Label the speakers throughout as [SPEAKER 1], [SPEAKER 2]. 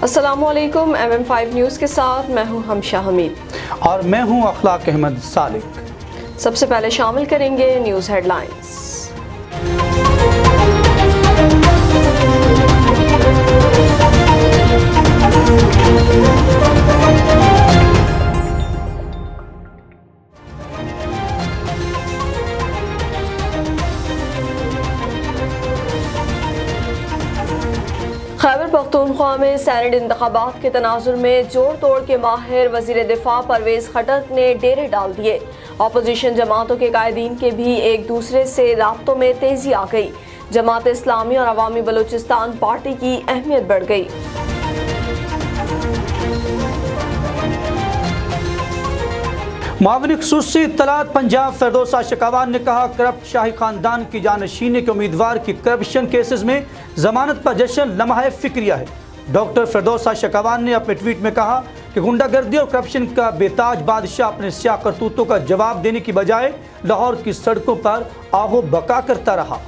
[SPEAKER 1] अस्सलामुअलैकुम। MM5 news के साथ मैं हूं हमशा हमीद
[SPEAKER 2] और मैं हूं अखलाक अहमद सालिक।
[SPEAKER 1] सबसे पहले शामिल करेंगे न्यूज़ हेडलाइंस। खैबर पख्तूनख्वा में सेनेट इंतखाबात के तनाजुर में जोड़ तोड़ के माहिर वजीर दिफा परवेज खटक ने डेरे डाल दिए। अपोजिशन जमातों के कायदीन के भी एक दूसरे से राब्तों में तेजी आ गई। जमात इस्लामी और अवामी बलूचिस्तान पार्टी की अहमियत बढ़ गई।
[SPEAKER 2] मावनी खुसूसी इत्तलात पंजाब फिरदौसा शकावान ने कहा, करप्ट शाही खानदान की जानशीनी के उम्मीदवार की करप्शन केसेस में जमानत पर जश्न लम्हा फिक्रिया है। डॉक्टर फिरदौसा शकावान ने अपने ट्वीट में कहा कि गुंडागर्दी और करप्शन का बेताज बादशाह अपने स्याह करतूतों का जवाब देने की बजाय लाहौर की सड़कों पर आहो बका करता रहा।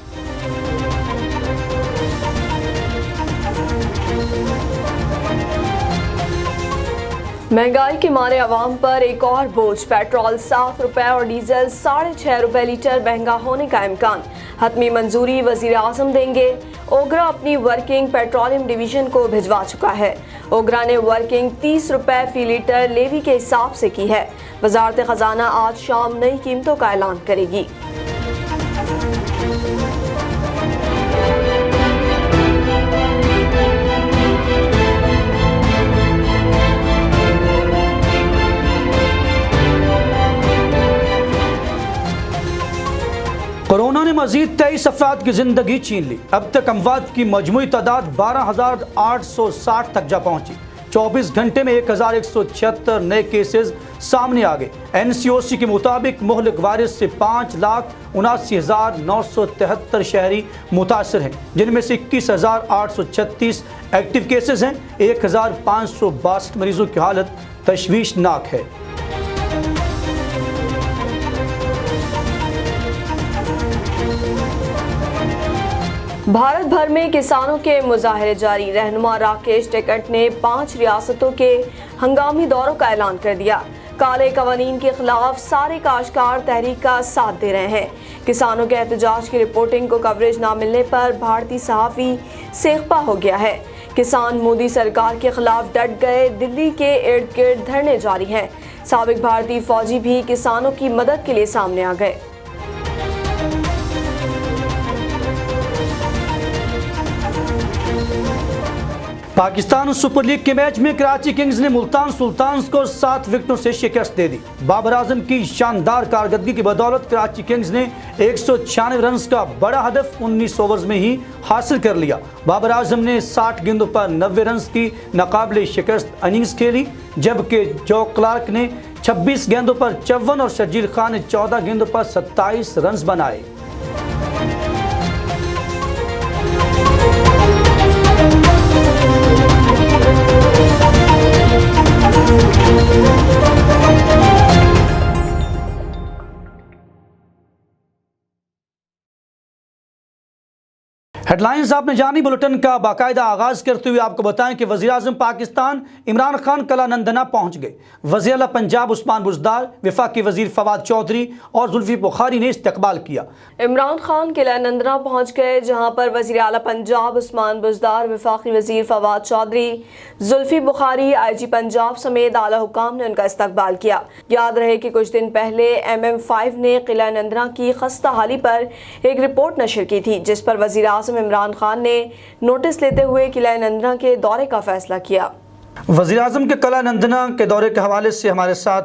[SPEAKER 1] महंगाई के मारे अवाम पर एक और बोझ। पेट्रोल 7 रुपए और डीजल 6.5 रुपए लीटर महंगा होने का इम्कान। हतमी मंजूरी वजीर आजम देंगे। ओगरा अपनी वर्किंग पेट्रोलियम डिवीजन को भिजवा चुका है। ओगरा ने वर्किंग 30 रुपए फी लीटर लेवी के हिसाब से की है। वजारत खजाना आज शाम नई कीमतों का ऐलान करेगी।
[SPEAKER 2] कोरोना ने मजीद 23 अफराद की जिंदगी छीन ली। अब तक अमवात की मजमूई तादाद 12,860 तक जा पहुंची। 24 घंटे में 1,176 नए केसेस सामने आ गए। NCOC के मुताबिक मुहलिक वायरस से 5,79,973 शहरी मुतासर हैं, जिनमें से 21,836 एक्टिव केसेस हैं। 1,562 मरीजों की हालत तशवीशनाक है।
[SPEAKER 1] भारत भर में किसानों के मुजाहरे जारी। रहनुमा राकेश टिकैत ने 5 रियासतों के हंगामी दौरों का ऐलान कर दिया। काले कवानीन के खिलाफ सारे काश्तकार तहरीक का साथ दे रहे हैं। किसानों के एहतजाज की रिपोर्टिंग को कवरेज न मिलने पर भारतीय सहाफ़ी सेख्पा हो गया है। किसान मोदी सरकार के खिलाफ डट गए। दिल्ली के इर्द गिर्द धरने जारी हैं। साबिक भारतीय फौजी भी किसानों की मदद के लिए सामने आ गए।
[SPEAKER 2] पाकिस्तान सुपर लीग के मैच में कराची किंग्स ने मुल्तान सुल्तान्स को 7 विकेटों से शिकस्त दे दी। बाबर आजम की शानदार कारकर्दगी की बदौलत कराची किंग्स ने 196 रन का बड़ा हदफ 19 ओवर्स में ही हासिल कर लिया। बाबर आजम ने 60 गेंदों पर 90 रन की नाकाबिले शिकस्त इनिंग्स खेली, जबकि जो क्लार्क ने 26 गेंदों पर 54 और शर्जील खान ने 14 गेंदों पर 27 रन बनाए। हेडलाइंस आपने जानी। बुलेटिन का बाकायदा आगाज करते हुए आपको बताएं कि वज़ीर आज़म पाकिस्तान इमरान खान कला नंदना पहुंच गए। वज़ीर आला पंजाब उस्मान बुज़दार, वफाकी वज़ीर फवाद चौधरी और जुल्फी बुखारी ने इस्तकबाल किया।
[SPEAKER 1] इमरान खान किला नंदना पहुंच गए, जहां पर वज़ीर आला पंजाब उस्मान बुज़दार, वफाकी वज़ीर फवाद चौधरी, जुल्फी बुखारी, IG पंजाब समेत आला हुकाम ने उनका इस्तकबाल किया। याद रहे कि कुछ दिन पहले MM5 ने किला नंदना की खस्ता हाली पर एक रिपोर्ट नशर की थी, जिस पर वज़ीर आज़म इमरान खान ने नोटिस लेते हुए किला नंदना के दौरे का फैसला किया।
[SPEAKER 2] वज़ीर आज़म के किला नंदना के दौरे के हवाले से हमारे साथ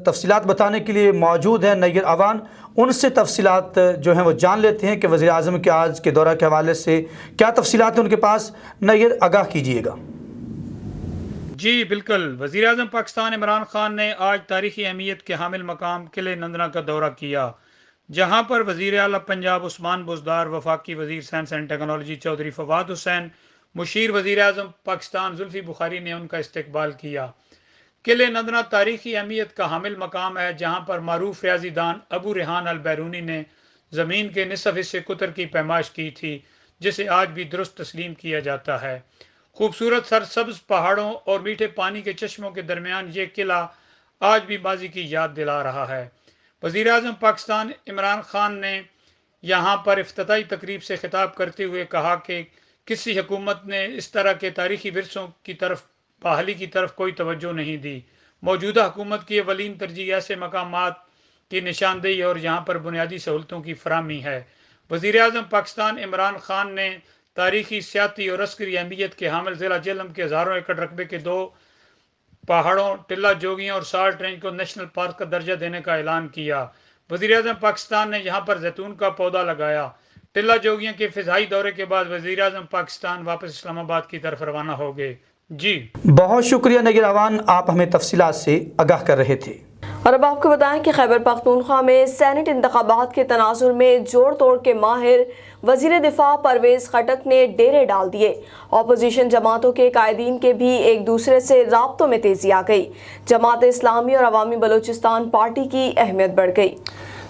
[SPEAKER 2] तफसीलात बताने के लिए मौजूद हैं नैयर अवान। उनसे तफसीलात जो हैं वो जान लेते हैं कि वज़ीर आज़म के आज के दौरे के हवाले से क्या तफसीलात हैं उनके पास। नैयर, आगाह कीजिएगा।
[SPEAKER 3] जी बिल्कुल, वज़ीर आज़म पाकिस्तान इमरान खान ने आज तारीख़ी अहमियत के हामिल मकाम किले नंदना का दौरा किया, जहां पर वज़ीर आला पंजाब उस्मान बुज़दार, वफाकी वज़ीर science and technology Chaudhry Fawad Hussain, मुशीर वज़ीर आज़म पाकिस्तान जुल्फी बुखारी ने उनका इस्तकबाल किया। किले नंदना तारीख़ी अहमियत का हामिल मकाम है, जहाँ पर मारूफ रियाजीदान अबू रेहान अल बैरूनी ने ज़मीन के निसफ हिस्से कुतर की पैमाइश की थी, जिसे आज भी दुरुस्त तस्लीम किया जाता है। खूबसूरत सरसब्ज पहाड़ों और मीठे पानी के चश्मों के दरमियान ये किला आज भी माजी की याद दिला रहा है। वज़ीर आज़म पाकिस्तान इमरान खान ने यहाँ पर इफ्तिताई तकरीब से खिताब करते हुए कहा कि किसी हुकूमत ने इस तरह के तारीखी विरसों की तरफ बहाली की तरफ कोई तवज्जो नहीं दी। मौजूदा हुकूमत की अवलीन तरजीह ऐसे मकामात की निशानदेही और यहाँ पर बुनियादी सहूलतों की फराहमी है। वज़ीर आज़म पाकिस्तान इमरान खान ने तारीखी, सियाती और अस्करी अहमियत के हामिल ज़िला जेहलम के हज़ारों एकड़ रकबे के 2 पहाड़ों टिल्ला जोगियाँ और साल्ट रेंज को नेशनल पार्क का दर्जा देने का ऐलान किया। वज़ीर आज़म पाकिस्तान ने यहाँ पर जैतून का पौधा लगाया। टिल्ला जोगियाँ के फ़िज़ाई दौरे के बाद वज़ीर आज़म पाकिस्तान वापस इस्लामाबाद की तरफ रवाना हो गए। जी
[SPEAKER 2] बहुत शुक्रिया नगीरावान, आप हमें तफसीलात से आगाह कर रहे थे।
[SPEAKER 1] और अब आपको बताएं कि खैबर पख्तूनख्वा में सेनेट इंतखाबात के तनाजुर में जोड़ तोड़ के माहिर वज़ीर दिफा परवेज़ खटक ने डेरे डाल दिए। अपोजिशन जमातों के कायदीन के भी एक दूसरे से राब्तों में तेजी आ गई। जमात इस्लामी और अवामी बलूचिस्तान पार्टी की अहमियत बढ़ गई।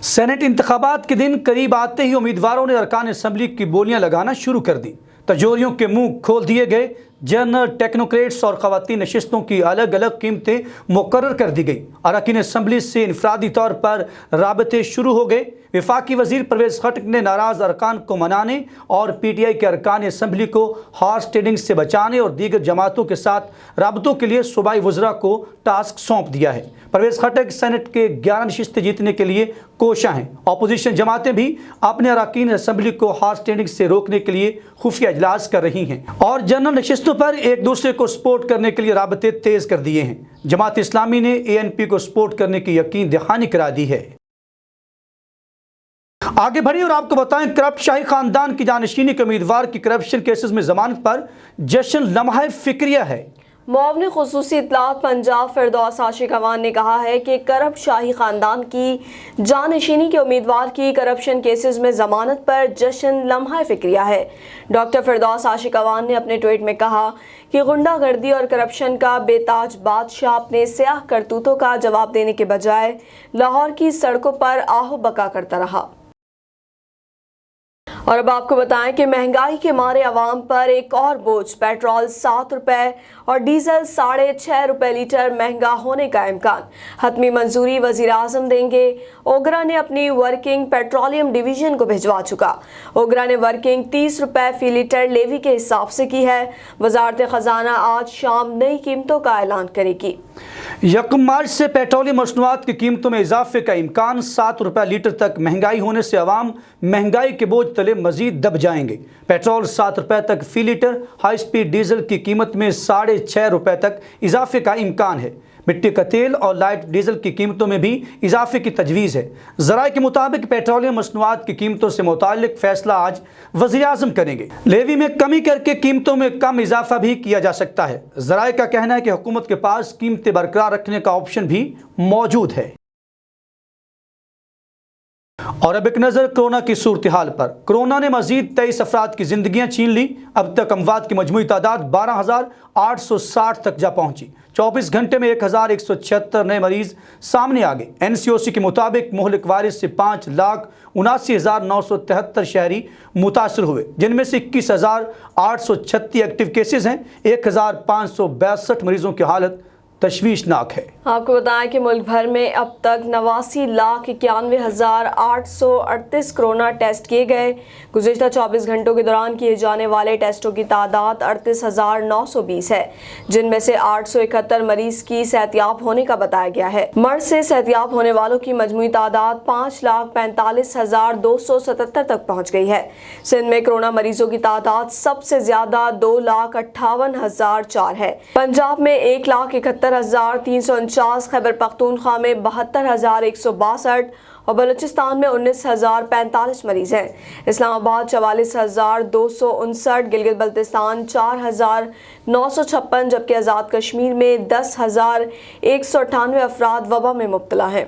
[SPEAKER 2] सेनेट इंतखाबात के दिन करीब आते ही उम्मीदवारों ने अरकान असम्बली की बोलियां लगाना शुरू कर दी। तजोरियों के मुंह खोल दिए गए। जनरल, टेक्नोक्रेट्स और ख़वातीन नशिस्तों की अलग अलग कीमतें मुकर्रर कर दी गई। अरकान असम्बली से इनफरादी तौर पर राबते शुरू हो गए। वफाकी वज़ीर परवेज़ खटक ने नाराज़ अरकान को मनाने और PTI के अरकान असम्बली को हॉर्स ट्रेडिंग से बचाने और दीगर जमातों के साथ राबतों के लिए सूबाई वज़रा को टास्क सौंप दिया है। परवेज़ खटक सेनेट के 11 नशिस्तें जीतने के लिए कोशां हैं। अपोजिशन जमातें भी अपने अरकान असम्बली को हॉर्स ट्रेडिंग से रोकने के लिए खुफिया इजलास कर रही हैं और जनरल नशिस्तों पर एक दूसरे को सपोर्ट करने के लिए राबते तेज़ कर दिए हैं। जमात इस्लामी ने ANP को सपोर्ट करने की यकीन दहानी करा दी है। आगे बढ़िए और आपको बताएं, करप्ट शाही खानदान की जानशीनी के उम्मीदवार की करप्शन केसेस में जमानत पर जश्न लम्हा फिक्रिया है।
[SPEAKER 1] मुआवने खुसूसी इत्तलात पंजाब फिरदौस आशिक अवान ने कहा है कि करप्ट शाही खानदान की जानशीनी के उम्मीदवार की करप्शन केसेस में जमानत पर जश्न लम्हा फिक्रिया है। डॉक्टर फिरदौस आशिक अवान ने अपने ट्वीट में कहा कि गुंडागर्दी और करप्शन का बेताज बादशाह अपने स्याह करतूतों का जवाब देने के बजाय लाहौर की सड़कों पर आहो बका करता रहा। और अब आपको बताएं कि महंगाई के मारे अवाम पर एक और बोझ, पेट्रोल 7 रुपए और डीजल 6.5 रुपए लीटर महंगा होने का इम्कान। हतमी मंजूरी वज़ीर आज़म देंगे। ओगरा ने अपनी वर्किंग पेट्रोलियम डिवीजन को भिजवा चुका। ओगरा ने वर्किंग 30 रुपए फी लीटर लेवी के हिसाब से की है। वजारत खजाना आज शाम नई कीमतों का ऐलान करेगी।
[SPEAKER 2] 1 मार्च से पेट्रोलियम मसनूआत की कीमतों में इजाफे का इम्कान। 7 रुपए लीटर तक महंगाई होने से अवाम महंगाई के बोझ तले मजीद दब जाएंगे। पेट्रोल 7 रुपए तक फी लीटर, हाई स्पीड डीजल की कीमत में 6.5 रुपए तक इजाफे का इम्कान है। मिट्टी का तेल और लाइट डीजल की कीमतों में भी इजाफे की तजवीज़ है। ज़राए के मुताबिक पेट्रोलियम मसनूआत की कीमतों से मुताल्लिक फैसला आज वज़ीर आज़म करेंगे। लेवी में कमी करके कीमतों में कम इजाफा भी किया जा सकता है। ज़राए का कहना है कि हुकूमत के पास कीमतें बरकरार रखने का ऑप्शन भी मौजूद है। और अब एक नज़र कोरोना की सूरत हाल पर। कोरोना ने मजीद 23 अफराद की जिंदगियां छीन ली। अब तक अमवात की मजमूई तादाद 12,860 तक जा पहुंची। 24 घंटे में 1,176 नए मरीज सामने आ गए। NCOC के मुताबिक मुहलिक वायरस से 5,79,973 शहरी मुतासर हुए, जिनमें से 21,836 एक्टिव केसेज हैं। 1,562 मरीजों की हालत तशवीशनाक है।
[SPEAKER 1] आपको बताएं कि मुल्क भर में अब तक 89,91,838 कोरोना टेस्ट किए गए। गुज़िश्ता 24 घंटों के दौरान किए जाने वाले टेस्टों की तादाद 38,920 है, जिनमें से 871 मरीज की सेहतियाब होने का बताया गया है। मर्ज से सेहतियाब होने वालों की मजमूई तादाद 5,45,277 तक पहुँच गई है। सिंध में कोरोना मरीजों की तादाद सबसे ज्यादा 2,58,004 है। पंजाब में 1,71,349, खैबर पख्तूनख्वा में 72,162 और बलूचिस्तान में 19,045 मरीज हैं। इस्लामाबाद 44,259, गिलगित बल्तिस्तान 4,956, जबकि आज़ाद कश्मीर में 10,198 अफराद वबा में मुब्तला हैं।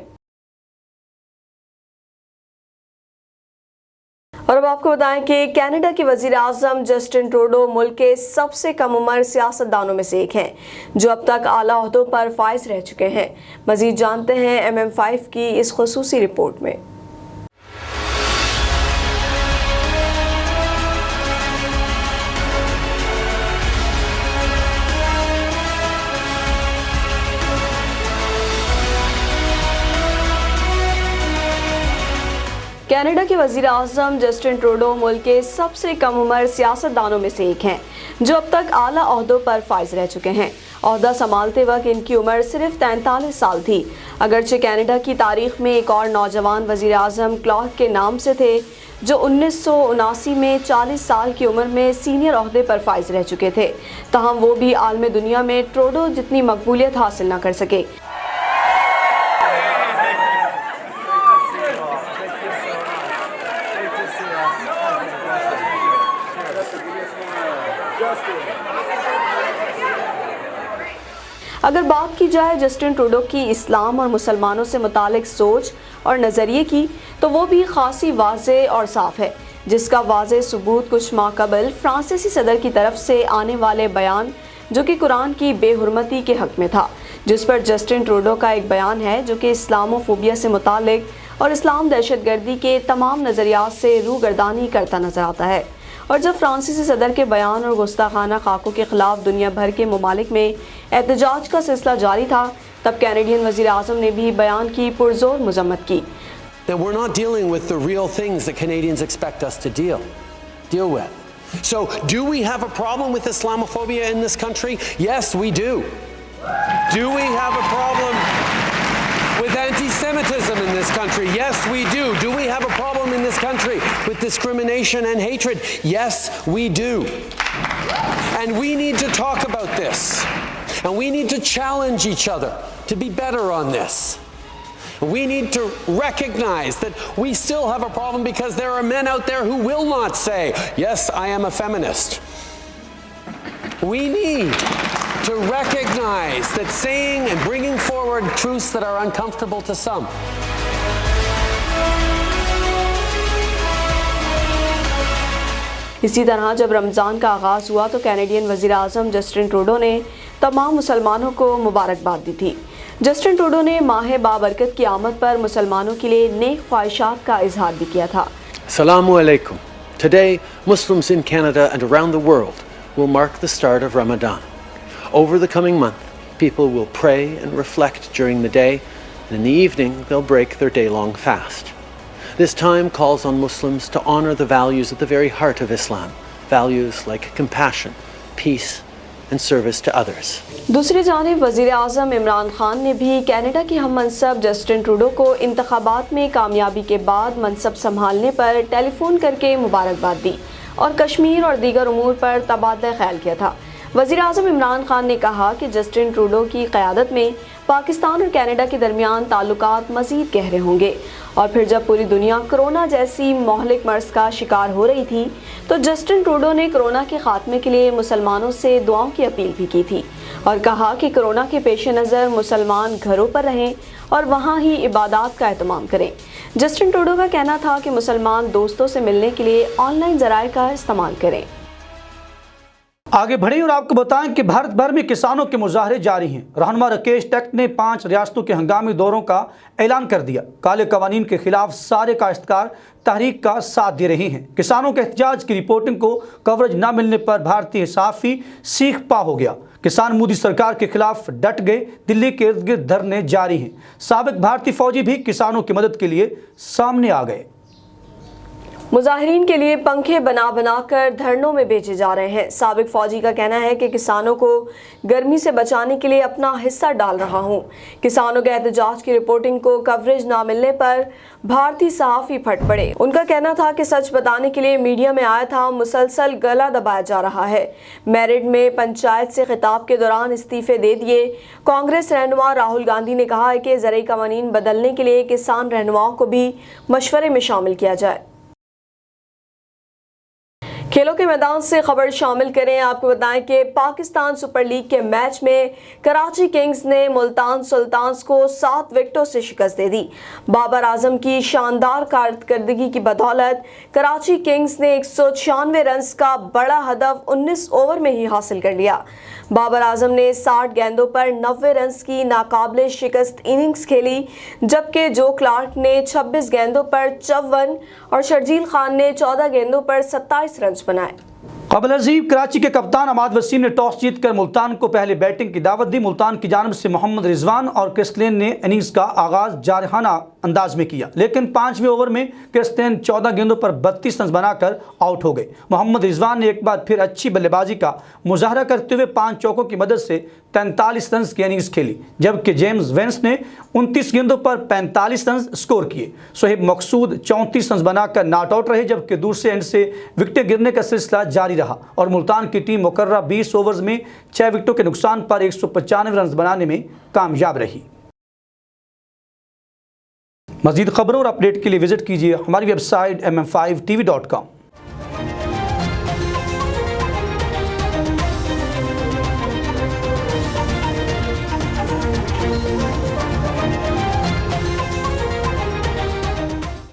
[SPEAKER 1] और अब आपको बताएं कि कनाडा के वज़ीर आज़म जस्टिन ट्रूडो मुल्क के सबसे कम उम्र सियासतदानों में से एक हैं, जो अब तक आला ओहदों पर फाइज रह चुके हैं। मज़ीद जानते हैं MM5 की इस खुसूसी रिपोर्ट में। कनाडा के वजीर आज़म जस्टिन ट्रूडो मुल्क के सबसे कम उम्र सियासतदानों में से एक हैं, जो अब तक आला ओहदों पर फाइज रह चुके हैं। ओहदा संभालते वक्त इनकी उम्र सिर्फ 43 साल थी। अगरचे कनाडा की तारीख में एक और नौजवान वजीर आज़म क्लार्क के नाम से थे, जो 1979 में 40 साल की उम्र में सीनियर ओहदे पर फाइज रह चुके थे। तहम वो भी आलमी दुनिया में ट्रूडो जितनी मकबूलियत हासिल न कर सके। अगर बात की जाए जस्टिन ट्रूडो की इस्लाम और मुसलमानों से मुतालिक सोच और नज़रिए की, तो वो भी खासी वाज़े और साफ है, जिसका वाज़े सबूत कुछ माह कबल फ्रांसीसी सदर की तरफ से आने वाले बयान जो कि कुरान की बेहुरमती के हक में था, जिस पर जस्टिन ट्रूडो का एक बयान है जो कि इस्लामोफोबिया से मुतालिक और इस्लाम दहशतगर्दी के तमाम नज़रियात से रूगर्दानी करता नजर आता है। और जब फ्रांसीसी सदर के बयान और गुस्ताखाना खाकों के खिलाफ दुनिया भर के ममालिक में एहतजाज का सिलसिला जारी था, तब कैनेडियन वज़ीर आज़म ने भी बयान की पुरजोर मजम्मत की।
[SPEAKER 4] Now, we're not dealing with the real things that Canadians expect us to deal with. So, do we have a problem with Islamophobia in this country? Yes, we do. Do we have a problem with anti-Semitism in this country? Yes, we do. Do we have a problem in this country with discrimination and hatred? Yes, we do. And we need to talk about this. And we need to challenge each other to be better on this. We need to recognize that we still have a problem because there are men out there who will not say, yes, I am a feminist. We need to recognize that saying and bringing forward truths that are uncomfortable to some.
[SPEAKER 1] इसी तरह जब रमज़ान का आगाज़ हुआ तो Canadian वज़ीर आज़म Justin Trudeau ने तमाम मुसलमानों को मुबारकबाद दी थी। जस्टिन ट्रूडो ने माह बाबरकत की आमद पर मुसलमानों के लिए नेक ख्वाहिशात का इजहार भी किया था।
[SPEAKER 4] Assalamu alaikum. Today, Muslims in Canada and around the world will mark the start of Ramadan. Over the coming month, people will pray and reflect during the day, and in the evening they'll break their day-long fast. This time calls on Muslims to honor the values at the very heart of Islam, values like compassion, peace, and service to others.
[SPEAKER 1] दूसरी जानिब वज़ीर आज़म इमरान खान ने भी Canada की हम मनसब Justin Trudeau को इंतखाबात में कामयाबी के बाद मनसब संभालने पर टेलीफोन करके मुबारकबाद दी और कश्मीर और दीगर उमूर पर तबादला ख्याल किया था। वज़ीर आज़म इमरान खान ने कहा कि जस्टिन ट्रूडो की क़यादत में पाकिस्तान और कनाडा के दरमियान ताल्लुकात मज़ीद गहरे होंगे। और फिर जब पूरी दुनिया कोरोना जैसी मोहलिक मर्ज़ का शिकार हो रही थी, तो जस्टिन ट्रूडो ने कोरोना के खात्मे के लिए मुसलमानों से दुआओं की अपील भी की थी और कहा कि कोरोना के पेश नज़र मुसलमान घरों पर रहें और वहाँ ही इबादत का एहतमाम करें। जस्टिन ट्रूडो का कहना था कि मुसलमान दोस्तों से मिलने के लिए ऑनलाइन ज़राए का इस्तेमाल करें।
[SPEAKER 2] आगे बढ़ें और आपको बताएं कि भारत भर में किसानों के मुजाहरे जारी हैं। रहनुमा राकेश टिकैट ने 5 रियासतों के हंगामी दौरों का ऐलान कर दिया। काले कवानीन के खिलाफ सारे काश्तकार तहरीक का साथ दे रहे हैं। किसानों के एहतजाज की रिपोर्टिंग को कवरेज न मिलने पर भारतीय सहाफ़ी सीख पा हो गया। किसान मोदी सरकार के खिलाफ डट गए। दिल्ली के इर्द गिर्द धरने जारी हैं। साबिक भारतीय फौजी भी किसानों की मदद के लिए सामने आ गए।
[SPEAKER 1] मुजाहिरीन के लिए पंखे बना बनाकर धरनों में बेचे जा रहे हैं। साबिक फौजी का कहना है कि किसानों को गर्मी से बचाने के लिए अपना हिस्सा डाल रहा हूं। किसानों के एहतजाज की रिपोर्टिंग को कवरेज ना मिलने पर भारतीय सहाफ़ी फट पड़े। उनका कहना था कि सच बताने के लिए मीडिया में आया था, मुसलसल गला दबाया जा रहा है। मेरिट में पंचायत से खिताब के दौरान इस्तीफे दे दिए। कांग्रेस रहनुमा राहुल गांधी ने कहा है कि ज़राई कवानीन बदलने के लिए किसान रहनुमाओं को भी मशवरे में शामिल किया जाए। खेलों के मैदान से खबर शामिल करें। आपको बताएं कि पाकिस्तान सुपर लीग के मैच में कराची किंग्स ने मुल्तान सुल्तान्स को 7 विकेटों से शिकस्त दे दी। बाबर आजम की शानदार कारकर्दगी की बदौलत कराची किंग्स ने 196 रन का बड़ा हदफ 19 ओवर में ही हासिल कर लिया। बाबर आजम ने 60 गेंदों पर 90 रन की नाकाबिले शिकस्त इनिंग्स खेली, जबकि जो क्लार्क ने 26 गेंदों पर 54 और शर्जील खान ने 14 गेंदों पर 27 रन बनाए।
[SPEAKER 2] कबल अजीब कराची के कप्तान अमाद वसीम ने टॉस जीतकर मुल्तान को पहले बैटिंग की दावत दी। मुल्तान की जानिब से मोहम्मद रिजवान और क्रिस्लेन ने इनिंग्स का आगाज जारहाना अंदाज में किया, लेकिन 5वें ओवर में क्रिस्लेन 14 गेंदों पर 32 रन बनाकर आउट हो गए। मोहम्मद रिजवान ने एक बार फिर अच्छी बल्लेबाजी का मुजाहरा करते हुए 5 चौकों की मदद से 43 रन की इनिंग्स खेली, जबकि जेम्स वेंस ने 29 गेंदों पर 45 रन स्कोर किए। सोहेब मकसूद 34 रन बनाकर नॉट आउट रहे, जबकि दूसरे एंड से विकेटें गिरने का सिलसिला जारी रहा और मुल्तान की टीम मुकर्रर 20 ओवर्स में 6 विकेटों के नुकसान पर 195 रन बनाने में कामयाब रही। मज़ीद खबरों और अपडेट के लिए विजिट कीजिए हमारी वेबसाइट mm5tv.com।